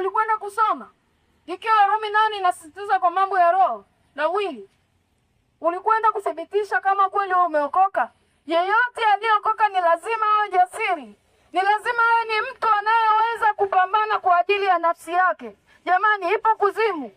ulikwenda kusoma? Ikiwa Warumi 8 inasisitiza kwa mambo ya roho na mwili. Ulikwenda kuthibitisha kama kweli wewe umeokoka? Yeyote aliyeokoka ni lazima awe jasiri. Ni lazima awe ni mtu anayeweza kupambana kwa ajili ya nafsi yake. Jamani, ipo kuzimu.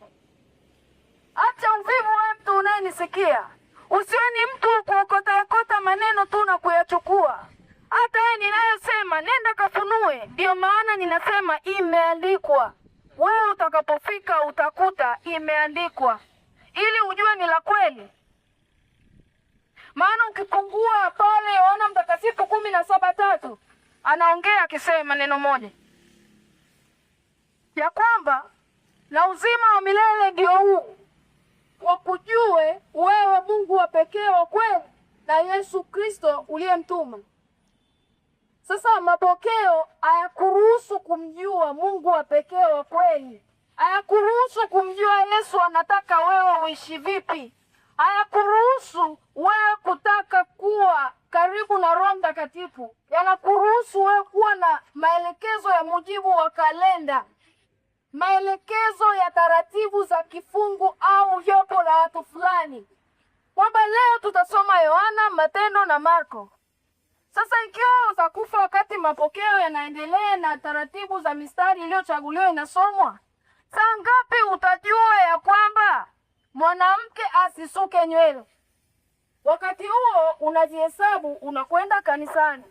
Acha uvivu wewe mtu unayenisikia. Usiwe ni mtu kuokota maneno tu na kuyachukua. Hata yeye ninayosema nenda kafunue. Ndio maana ninasema imeandikwa. Wewe utakapofika utakuta imeandikwa, ili ujue ni la kweli. Maana ukipungua pale Yohana Mtakatifu 17:3 anaongea akisema neno moja ya kwamba na uzima wa milele ndio huu, wakujue wewe Mungu wa pekee wa kweli na Yesu Kristo uliyemtuma. Sasa mapokeo hayakuruhusu kumjua Mungu wa pekee wa kweli. Hayakuruhusu kumjua Yesu anataka wewe uishi vipi. Hayakuruhusu wewe kutaka kuwa karibu na Roho Mtakatifu. Yanakuruhusu wewe kuwa na maelekezo ya mujibu wa kalenda, maelekezo ya taratibu za kifungu au jopo la watu fulani, kwamba leo tutasoma Yohana, Matendo na Marko. Sasa ikiwa utakufa wakati mapokeo yanaendelea na taratibu za mistari iliyochaguliwa inasomwa, saa ngapi utajua ya kwamba mwanamke asisuke nywele? Wakati huo unajihesabu unakwenda kanisani,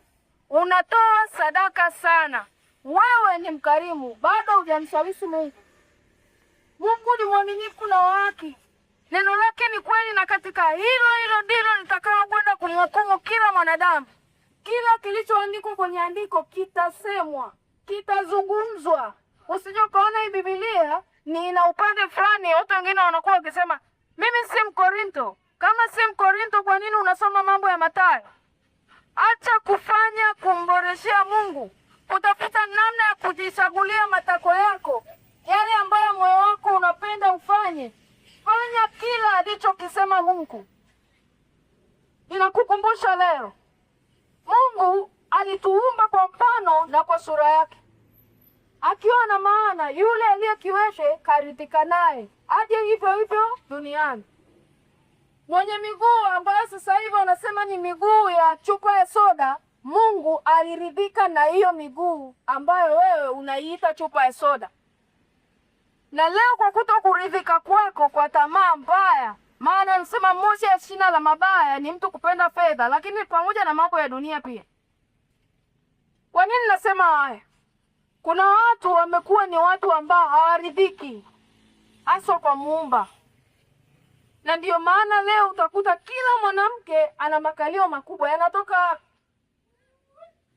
unatoa sadaka sana, wewe ni mkarimu, bado hujamshawishi Mungu. Mungu ni mwaminifu na wa haki. Neno lake ni kweli, na katika hilo ndilo litakalokwenda kumhukumu kila mwanadamu. Kila kilichoandikwa kwenye andiko kitasemwa, kitazungumzwa. Usije ukaona hii Biblia ni ina upande fulani. Watu wengine wanakuwa wakisema mimi si Mkorinto. Kama si Mkorinto, kwa nini unasoma mambo ya Mathayo? Acha kufanya kumboreshea Mungu, kutafuta namna ya kujichagulia matakwa yako, yale ambayo moyo wako unapenda ufanye. Fanya kila alichokisema Mungu. Ninakukumbusha leo, Mungu alituumba kwa mfano na kwa sura yake, akiwa na maana yule aliyekiwete karidhika naye aje hivyo hivyo duniani. Mwenye miguu ambayo sasa hivi wanasema ni miguu ya chupa ya soda, Mungu aliridhika na hiyo miguu ambayo wewe unaiita chupa ya soda. Na leo kwa kutokuridhika kwako kwa tamaa mbaya, maana nasema moja ya shina la mabaya ni mtu kupenda fedha, lakini pamoja na mambo ya dunia pia. Kwa nini nasema haya? Kuna watu wamekuwa ni watu ambao hawaridhiki hasa kwa Muumba. Na ndiyo maana leo utakuta kila mwanamke ana makalio makubwa. Yanatoka,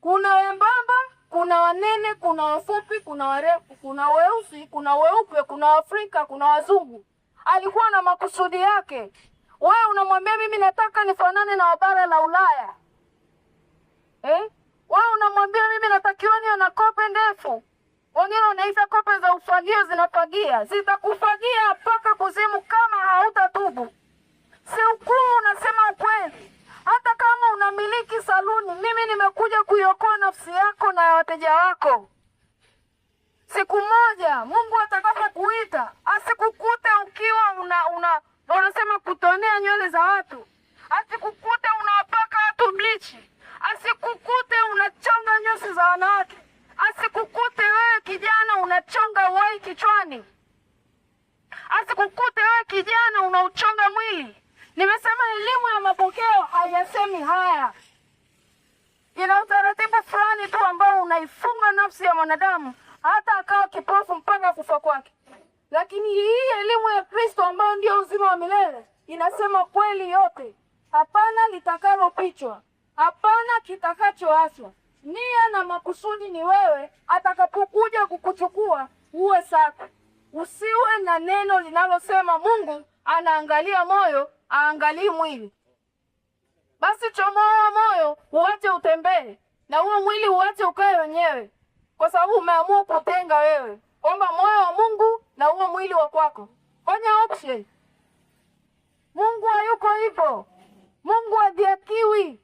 kuna wembamba, kuna wanene, kuna wafupi, kuna warefu, kuna weusi, kuna weupe, kuna Afrika, kuna wazungu. Alikuwa na makusudi yake. Wewe unamwambia mimi nataka nifanane na bara la Ulaya. Wewe unamwambia mimi natakiwa niwe na kope ndefu. Wengine wanaita kope za ufagio zinafagia. Zitakufagia mpaka kuzimu kama hautatubu. Si hukumu, unasema ukweli. Hata kama unamiliki saluni, mimi nimekuja kuiokoa nafsi yako na wateja wako. Siku moja Mungu atakapokuita, asikukute ukiwa wanasema kutonea nywele za watu. Asikukute unawapaka watu bleach. Asikukute unachonga nyusi za wanawake. Asikukute wewe kijana unachonga wai kichwani. Asikukute wewe kijana unauchonga mwili. Nimesema elimu ya mapokeo hayasemi haya. Ina utaratibu fulani tu ambao unaifunga nafsi ya mwanadamu hata akawa kipofu mpaka kufa kwake. Lakini hii elimu ya Kristo ambayo ndio uzima wa milele inasema kweli yote. Hapana litakalofichwa, hapana kitakachoachwa. Nia na makusudi ni wewe atakapokuja kukuchukua uwe safi. Usiwe na neno linalosema Mungu anaangalia moyo, aangalii mwili. Basi chomoa moyo uache utembee, na huo mwili uache ukae wenyewe, kwa sababu umeamua kutenga wewe kwamba moyo wa Mungu na huo mwili wa kwako. Fanya option. Mungu hayuko hivyo. Mungu hadhihakiwi.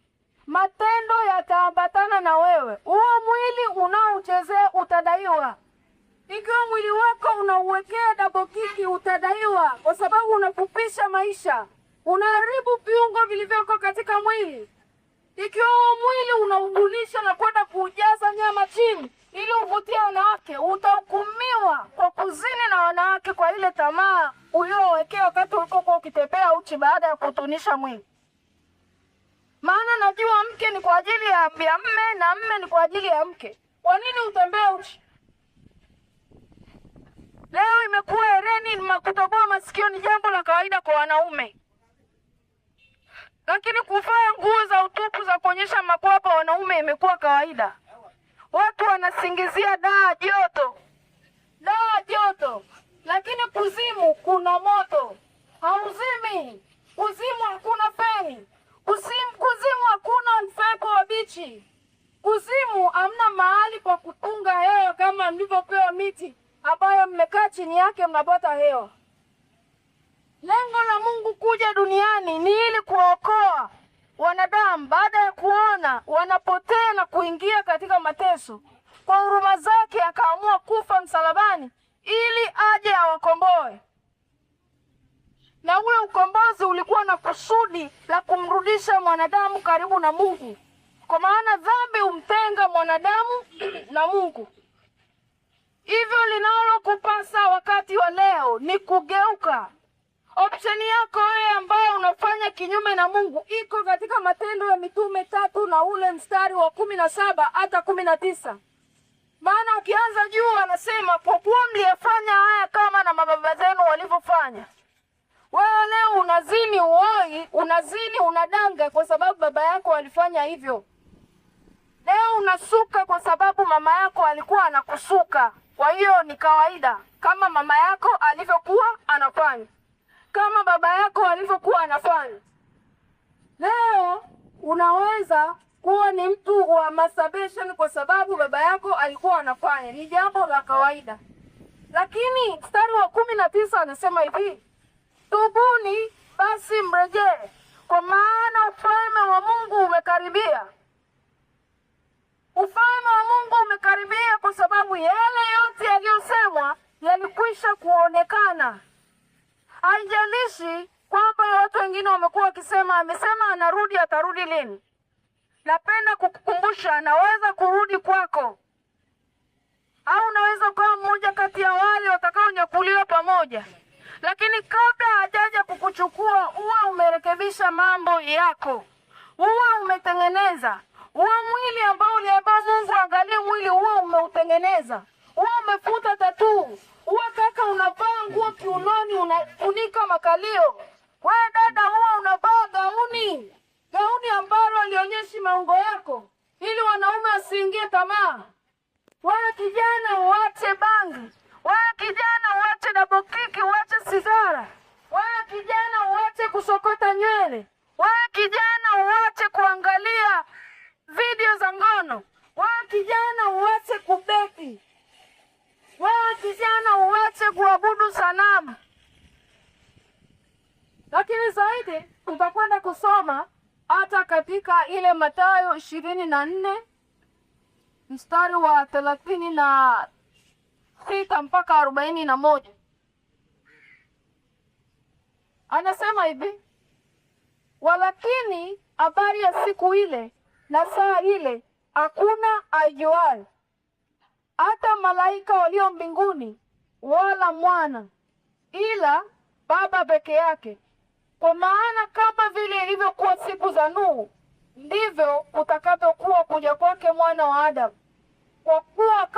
Matendo yataambatana na wewe. Huo mwili unaochezea utadaiwa. Ikiwa mwili wako unauwekea double kick utadaiwa, kwa sababu unafupisha maisha, unaharibu viungo vilivyoko katika mwili. Ikiwa mwili unaugulisha na kwenda kujaza nyama chini ili uvutie wanawake, utahukumiwa kwa kuzini na wanawake kwa ile tamaa uliowekea wakati ulikokuwa ukitembea uchi baada ya kutunisha mwili. Maana najua mke ni kwa ajili ya mme na mme ni kwa ajili ya mke. Kwa nini utembee uchi? Leo imekuwa hereni kutoboa masikio ni jambo la kawaida kwa wanaume. Lakini kuvaa nguo za utupu za kuonyesha makwapa wanaume imekuwa kawaida. Watu wanasingizia daa joto. Lakini kuzimu kuna moto. Hauzimi. Kuzimu hakuna feni. Kuzimu hakuna mfeko wa bichi. Kuzimu hamna mahali pa kutunga hewa kama mlivyopewa miti ambayo mmekaa chini yake mnapata hewa. Lengo la Mungu kuja duniani ni ili kuokoa wanadamu baada ya kuona wanapotea na kuingia katika mateso. Kwa huruma zake akaamua kufa msalabani ili aje awakomboe. Na ule ukombozi ulikuwa na kusudi la kumrudisha mwanadamu karibu na Mungu. Kwa maana dhambi humtenga mwanadamu na Mungu. Hivyo linalokupasa wakati wa leo ni kugeuka. Opsheni yako wewe ambayo unafanya kinyume na Mungu iko katika Matendo ya Mitume 3 na ule mstari wa 17 hata 19. Maana ukianza juu anasema, kwa kuwa mliyafanya haya kama na mababa zenu walivyofanya. Wewe leo unazini uoi, unazini unadanga kwa sababu baba yako alifanya hivyo. Leo unasuka kwa sababu mama yako alikuwa anakusuka. Kwa hiyo ni kawaida kama mama yako alivyokuwa anafanya, kama baba yako alivyokuwa anafanya. Leo unaweza kuwa ni mtu wa masturbation kwa sababu baba yako alikuwa anafanya. Ni jambo la kawaida. Lakini mstari wa 19 anasema hivi, tubuni basi mrejee, kwa maana ufalme wa Mungu umekaribia. Ufalme wa Mungu umekaribia kwa sababu yale yote yaliyosemwa yalikwisha kuonekana. Haijalishi kwamba watu wengine wamekuwa wakisema amesema anarudi, atarudi lini. Napenda kukukumbusha anaweza kurudi kwako. Au unaweza kuwa mmoja kati ya wale watakaonyakuliwa pamoja. Lakini kabla hajaja kukuchukua, uwe umerekebisha mambo yako. Uwe umetengeneza. Uwe mwili ambao uliambao Mungu angalie mwili uwe umeutengeneza. Uwe umefuta tatuu. Uwe kaka unavaa nguo kiunoni unafunika makalio. Wewe dada uwe unavaa gauni. Gauni ambalo alionyeshi maungo yako ili wanaume wasiingie tamaa. Wewe kijana uache bangi. Wewe kijana uache double kick, uache sigara. Wewe kijana uache kusokota nywele. Wewe kijana uache kuangalia video za ngono. Wewe kijana uache kubeti. Wewe kijana uache kuabudu sanamu. Lakini zaidi tutakwenda kusoma hata katika ile Mathayo 24 mstari wa 36 mpaka 41. Anasema hivi, walakini habari ya siku ile na saa ile hakuna ajuaye, hata malaika walio mbinguni wala mwana, ila Baba peke yake. Kwa maana kama vile ilivyokuwa siku za Nuhu, ndivyo kutakavyokuwa kuja kwake Mwana wa Adamu. Kwa kuwa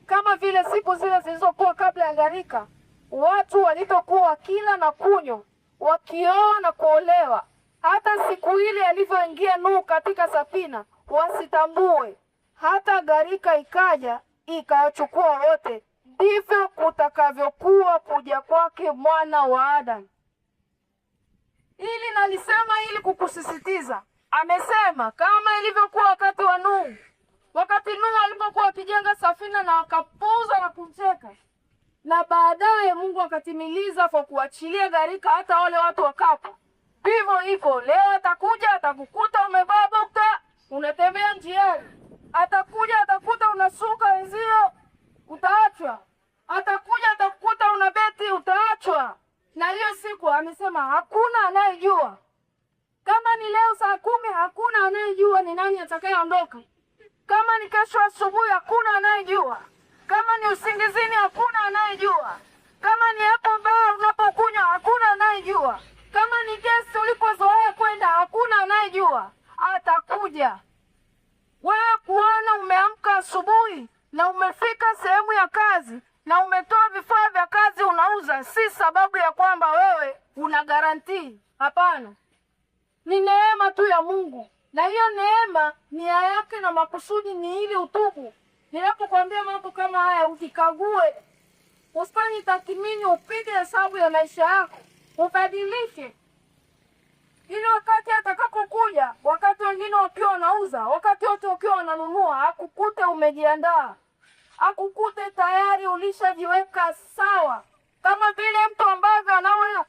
kama vile siku zile zilizokuwa kabla ya gharika, watu walivyokuwa wakila na kunywa, wakioa na kuolewa, hata siku ile alivyoingia Nuhu katika safina, wasitambue, hata gharika ikaja ikawachukua wote, ndivyo kutakavyokuwa kuja kwake Mwana wa Adamu. Ili nalisema ili kukusisitiza. Amesema kama ilivyokuwa wakati wa Nuhu. Wakati Nuhu alipokuwa akijenga safina na wakapuuza na kumcheka. Na baadaye Mungu akatimiliza kwa kuachilia gharika hata wale watu wakafa. Vivyo hivyo leo atakuja atakukuta umevaa bokta, unatembea njiani. Atakuja atakuta unasuka wenzio, utaachwa. na hiyo siku amesema hakuna anayejua. Kama ni leo saa 10, hakuna anayejua ni nani atakayeondoka. Kama ni kesho asubuhi, hakuna anayejua. Kama ni usingizini, hakuna anayejua. Kama ni hapo baa unapokunywa, hakuna anayejua. Kama ni gesi ulikozoea kwenda, hakuna anayejua. Atakuja. Wewe kuona umeamka asubuhi na umefika sehemu ya kazi na umetoa vifaa vya kazi unauza, si sababu ya kwamba wewe una garantii. Hapana. Ni neema tu ya Mungu. Na hiyo neema nia yake na makusudi ni ili utubu. Ninapokuambia mambo kama haya, ukikague, usifanye tathmini, upige hesabu ya maisha yako, ubadilishe. Ili wakati atakapokuja, wakati wengine wakiwa wanauza, wakati wote wakiwa wananunua, akukute umejiandaa. Akukute tayari ulishajiweka sawa. Kama vile mtu ambaye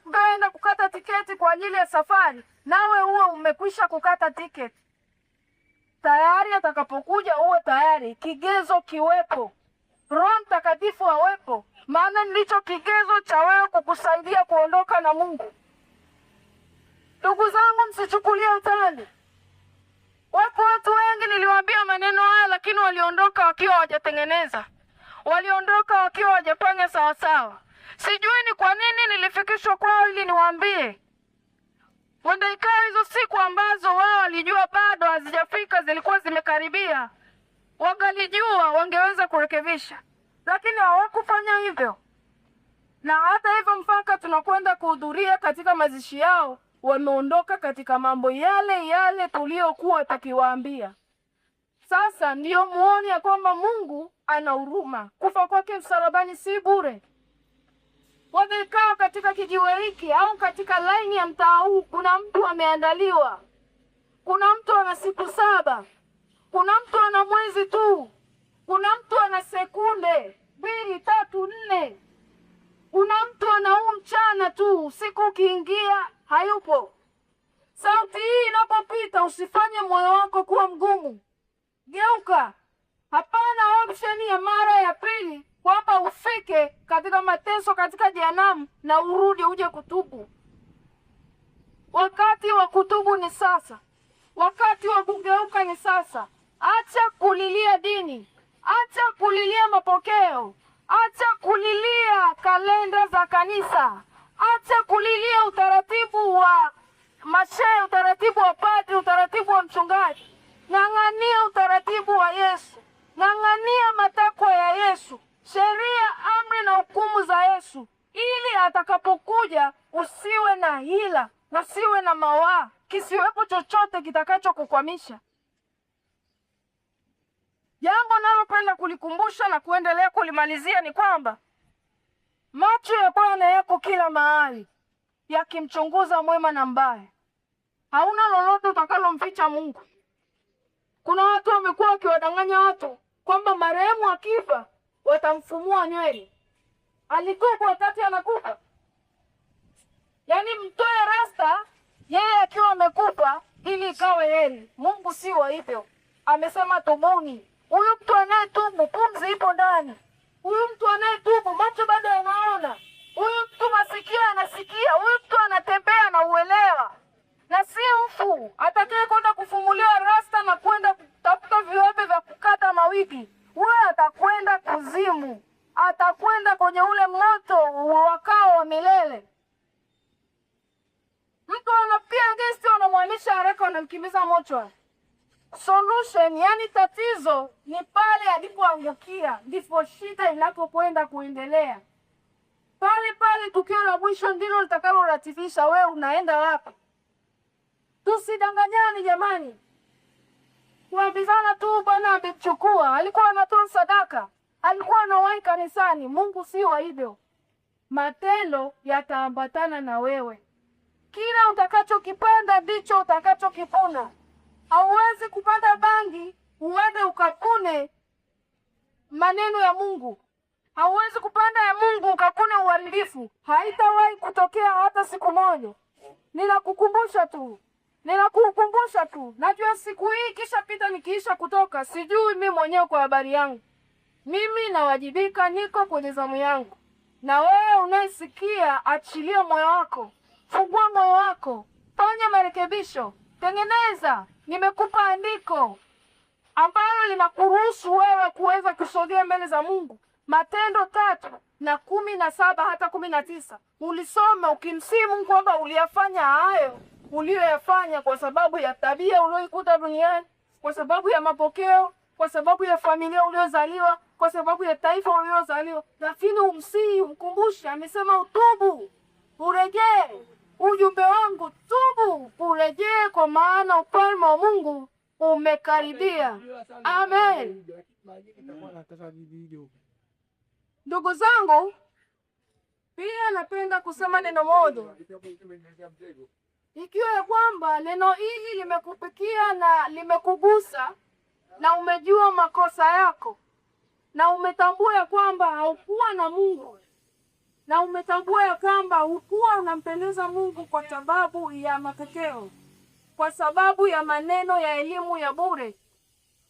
anaenda kukata tiketi kwa ajili ya safari, nawe uwe umekwisha kukata tiketi. Tayari atakapokuja uwe tayari, kigezo kiwepo. Roho Mtakatifu awepo, maana ndicho kigezo cha wewe kukusaidia kuondoka na Mungu. Ndugu zangu, msichukulie utani. Wapo watu wengi niliwaambia maneno haya, lakini waliondoka wakiwa hawajatengeneza. Waliondoka wakiwa hawajapanga sawa sawa. Sijui ni kwa nini nilifikishwa kwao ili niwaambie. Wanda ikawa hizo siku ambazo wao walijua bado hazijafika, zilikuwa zimekaribia. Wangalijua wangeweza kurekebisha, lakini hawakufanya hivyo. Na hata hivyo mpaka tunakwenda kuhudhuria katika mazishi yao, wameondoka katika mambo yale yale tuliyokuwa tukiwaambia. Sasa ndiyo muone ya kwamba Mungu ana huruma. Kufa kwake msalabani si bure. Wamekaa katika kijiwe hiki au katika laini ya mtaa huu, kuna mtu ameandaliwa. Kuna mtu ana siku 7. Kuna mtu ana mwezi tu. Kuna mtu ana sekunde 2, 3, 4. Kuna mtu ana huu mchana tu, siku ukiingia hayupo. Sauti hii inapopita, usifanye moyo wako kuwa mgumu. Geuka. Hapana option ya mara ya pili kwamba ufike katika mateso, katika jehanamu na urudi uje kutubu. Wakati wa kutubu ni sasa. Wakati wa kugeuka ni sasa. Acha kulilia dini. Acha kulilia mapokeo. Acha kulilia kalenda za kanisa. Acha kulilia utaratibu wa mashehe, utaratibu wa padri, utaratibu wa mchungaji. Ng'ang'ania utaratibu wa Yesu. Ng'ang'ania matakwa ya Yesu, sheria, amri na hukumu za Yesu, ili atakapokuja usiwe na hila, usiwe na mawaa, kisiwepo chochote kitakacho kukwamisha. Jambo nalopenda kulikumbusha na kuendelea kulimalizia ni kwamba macho ya Bwana yako kila mahali, yakimchunguza mwema na mbaya. Hauna lolote utakalomficha Mungu. Kuna watu wamekuwa wakiwadanganya watu kwamba marehemu akifa watamfumua nywele. Alikufa wakati anakufa. Yaani mtoe rasta yeye akiwa amekufa ili ikawe heri. Mungu si wa hivyo. Amesema tubuni. Huyu mtu anayetubu pumzi ipo ndani. Huyu mtu anayetubu macho bado yanaona. Huyu mtu masikio yanasikia. Huyu mtu anatembea na uelewa. Na si mfu atakaye kwenda kufumuliwa rasta na kwenda kutafuta viwembe vya kukata mawigi. Wewe atakwenda kuzimu. Atakwenda kwenye ule moto wakao wa milele. Mtu anapia gesti, wanamhamisha haraka, wanamkimbiza mochwa. Solution, yani tatizo ni pale alipoangukia, ndipo shida inapokwenda kuendelea. Pale pale tukio la mwisho ndilo litakaloratifisha wewe unaenda wapi. Tusidanganyani jamani. Kuambizana tu Bwana amechukua, alikuwa anatoa sadaka, alikuwa anawahi kanisani. Mungu si wa hivyo. Matendo yataambatana na wewe. Kila utakachokipanda ndicho utakachokivuna. Hauwezi kupanda bangi uende ukakune maneno ya Mungu. Hauwezi kupanda ya Mungu ukakune uharibifu. Haitawahi kutokea hata siku moja. Ninakukumbusha tu. Najua siku hii kisha pita nikiisha kutoka, sijui mimi mwenyewe kwa habari yangu. Mimi nawajibika, niko kwenye zamu yangu. Na wewe unayesikia, achilia moyo wako, fungua moyo wako, fanya marekebisho, tengeneza. Nimekupa andiko ambalo linakuruhusu wewe kuweza kusogea mbele za Mungu. Matendo 3:17 hata 19. Ulisoma ukimsihi Mungu kwamba uliyafanya hayo uliyoyafanya kwa sababu ya tabia uliyoikuta duniani, kwa sababu ya mapokeo, kwa sababu ya familia uliozaliwa, kwa sababu ya taifa uliozaliwa. Lakini umsihi, umkumbushe, amesema utubu, urejee. Ujumbe wangu, tubu, urejee, kwa maana ufalme wa Mungu umekaribia. Amen. Ndugu zangu, pia napenda kusema neno moja. Ikiwa ya kwamba neno hili limekufikia na limekugusa na umejua makosa yako na umetambua ya kwamba haukuwa na Mungu na umetambua ya kwamba hukuwa unampendeza Mungu kwa sababu ya mapokeo, kwa sababu ya maneno ya elimu ya bure,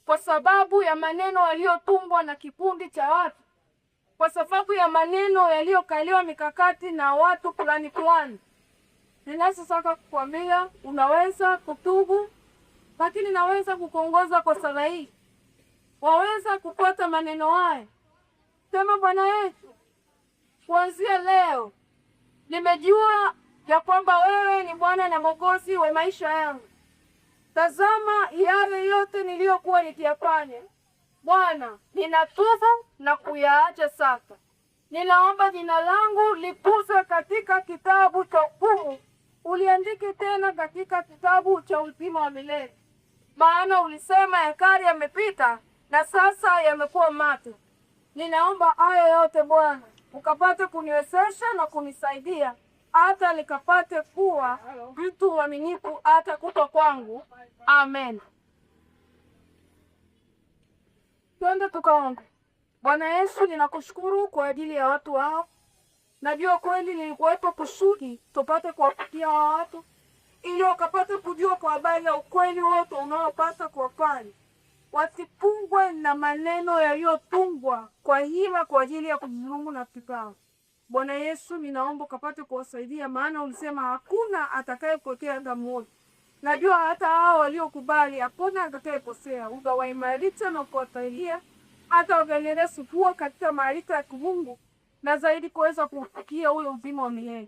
kwa sababu ya maneno yaliyotumbwa na kikundi cha watu, kwa sababu ya maneno yaliyokaliwa mikakati na watu fulani fulani, ninachotaka kukwambia, unaweza kutubu, lakini naweza kukuongoza kwa sala hii. Waweza kupata maneno haya. Sema, Bwana Yesu, kuanzia leo nimejua ya kwamba wewe ni Bwana na Mwokozi wa maisha yangu. Tazama yale yote niliyokuwa nikiyafanya, Bwana, ninatubu na kuyaacha sasa. Ninaomba jina langu lipuswe katika kitabu cha hukumu, uliandike tena katika kitabu cha uzima wa milele. Maana ulisema ya kale yamepita na sasa yamekuwa mapya. Ninaomba hayo yote Bwana, ukapate kuniwezesha na kunisaidia hata nikapate kuwa mtu mwaminifu hata kufa kwangu. Amen. Twende tukaombe. Bwana Yesu, ninakushukuru kwa ajili ya watu hao. Najua kweli nilikuwepo kusudi tupate kuwafikia watu, ili wakapate kujua kwa habari ya ukweli wote unaopata kuwafanya wasifungwe na maneno yaliyotungwa kwa hila kwa ajili ya kujidhulumu na kikao. Bwana Yesu, ninaomba ukapate kuwasaidia, maana ulisema hakuna atakayepokea hata mmoja. Najua hata hao waliokubali hakuna atakayekosea. Ukawaimarisha na kuwasaidia hata wakaendelea kukua katika maarifa ya Mungu na zaidi kuweza kufikia ule uzima wa milele.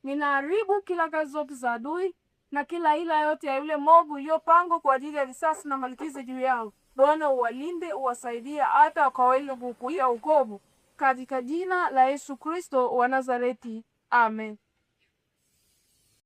Ninaharibu kila kazi zote za adui na kila ila yote ya yule mwovu iliyopangwa kwa ajili ya risasi na malipizi juu yao. Bwana, uwalinde, uwasaidie hata wakaweza kukuia wokovu, katika jina la Yesu Kristo wa Nazareti. Amen.